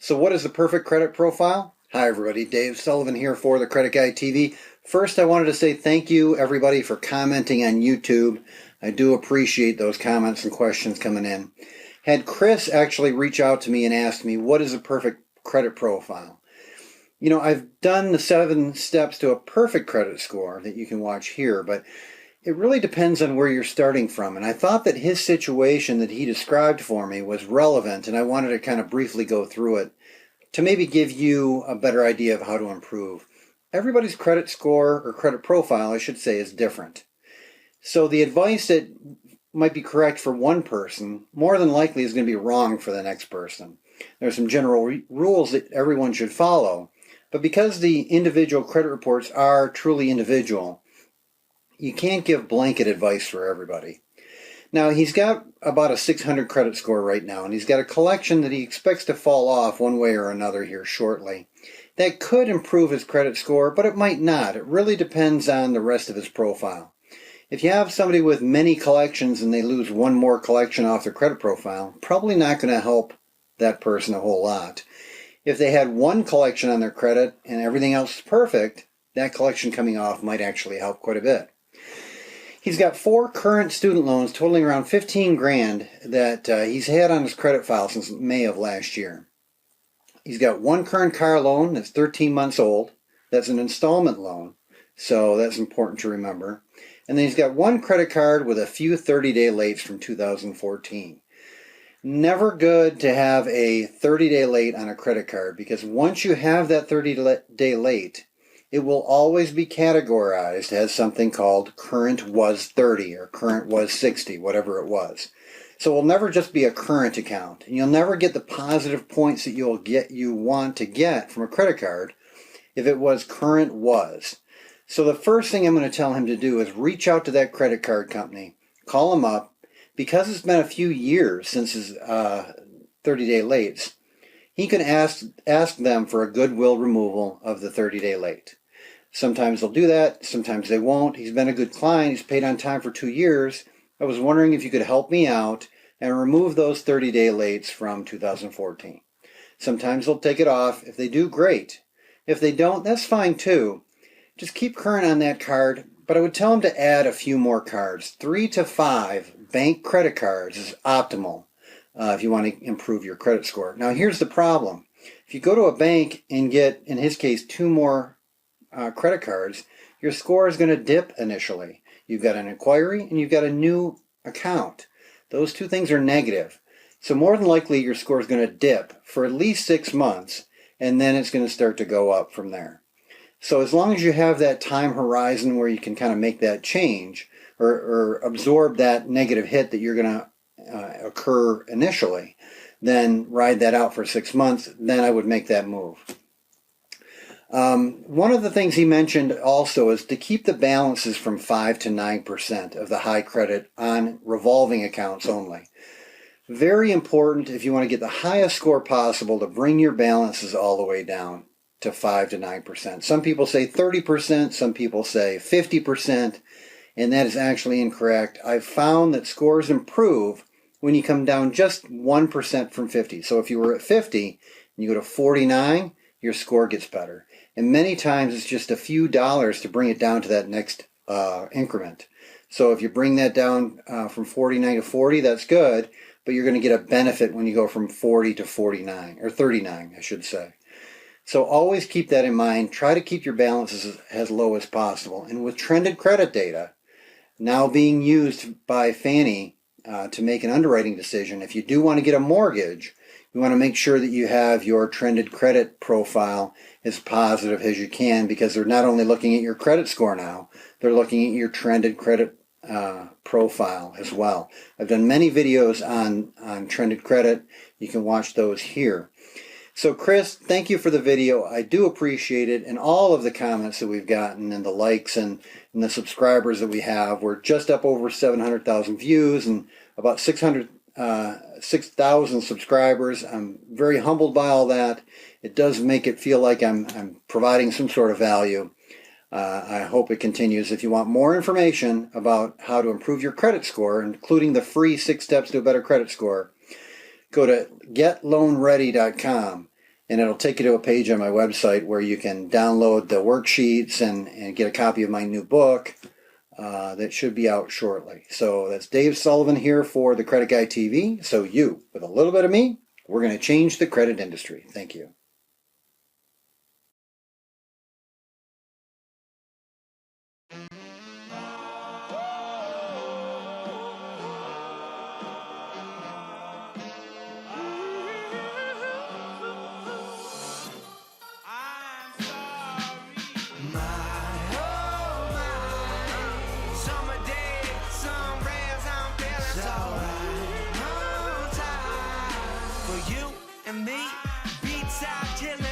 So what is the perfect credit profile? Hi everybody, Dave Sullivan here for the Credit Guy TV. First, I wanted to say thank you everybody for commenting on YouTube. I do appreciate those comments and questions coming in. Had Chris actually reach out to me and ask me what is a perfect credit profile. You know, I've done the 7 steps to a perfect credit score that you can watch here, but it really depends on where you're starting from. And I thought that his situation that he described for me was relevant, and I wanted to kind of briefly go through it to maybe give you a better idea of how to improve. Everybody's credit score, or credit profile, I should say, is different. So the advice that might be correct for one person, more than likely is going to be wrong for the next person. There are some general rules that everyone should follow, but because the individual credit reports are truly individual, you can't give blanket advice for everybody. Now, he's got about a 600 credit score right now, and he's got a collection that he expects to fall off one way or another here shortly. That could improve his credit score, but it might not. It really depends on the rest of his profile. If you have somebody with many collections and they lose one more collection off their credit profile, probably not going to help that person a whole lot. If they had one collection on their credit and everything else is perfect, that collection coming off might actually help quite a bit. He's got 4 current student loans totaling around 15 grand that he's had on his credit file since May of last year. He's got 1 current car loan that's 13 months old. That's an installment loan, so that's important to remember. And then he's got 1 credit card with a few 30-day lates from 2014. Never good to have a 30-day late on a credit card, because once you have that 30-day late, it will always be categorized as something called current was 30 or current was 60, whatever it was. So it will never just be a current account, and you'll never get the positive points that you want to get from a credit card if it was current was. So the first thing I'm going to tell him to do is reach out to that credit card company, call them up, because it's been a few years since his 30-day lates. He can ask them for a goodwill removal of the 30-day late. Sometimes they'll do that, sometimes they won't. He's been a good client, he's paid on time for 2 years. I was wondering if you could help me out and remove those 30-day lates from 2014. Sometimes they'll take it off. If they do, great. If they don't, that's fine too. Just keep current on that card, but I would tell him to add a few more cards. 3 to 5 bank credit cards is optimal if you want to improve your credit score. Now here's the problem. If you go to a bank and get, in his case, 2 more credit cards, your score is going to dip initially. You've got an inquiry and you've got a new account. Those 2 things are negative. So more than likely your score is going to dip for at least 6 months, and then it's going to start to go up from there. So as long as you have that time horizon where you can kind of make that change or absorb that negative hit that you're going to occur initially, then ride that out for 6 months, then I would make that move. One of the things he mentioned also is to keep the balances from 5 to 9% of the high credit on revolving accounts only. Very important if you want to get the highest score possible to bring your balances all the way down to 5 to 9%. Some people say 30%, some people say 50%, and that is actually incorrect. I've found that scores improve when you come down just 1% from 50. So if you were at 50 and you go to 49, your score gets better. And many times it's just a few dollars to bring it down to that next increment. So if you bring that down from 49 to 40, that's good, but you're going to get a benefit when you go from 40 to 49, or 39, I should say. So always keep that in mind. Try to keep your balances as low as possible. And with trended credit data now being used by Fannie to make an underwriting decision, if you do want to get a mortgage, you want to make sure that you have your trended credit profile as positive as you can, because they're not only looking at your credit score now, they're looking at your trended credit profile as well. I've done many videos on trended credit. You can watch those here. So Chris, thank you for the video. I do appreciate it, and all of the comments that we've gotten and the likes and the subscribers that we have. We're just up over 700,000 views and about 6,000 subscribers. I'm very humbled by all that. It does make it feel like I'm providing some sort of value. I hope it continues. If you want more information about how to improve your credit score, including the free 6 steps to a better credit score, go to getloanready.com. and it'll take you to a page on my website where you can download the worksheets and get a copy of my new book that should be out shortly. So that's Dave Sullivan here for the Credit Guy TV. So you, with a little bit of me, we're going to change the credit industry. Thank you. You and me, beats out killing.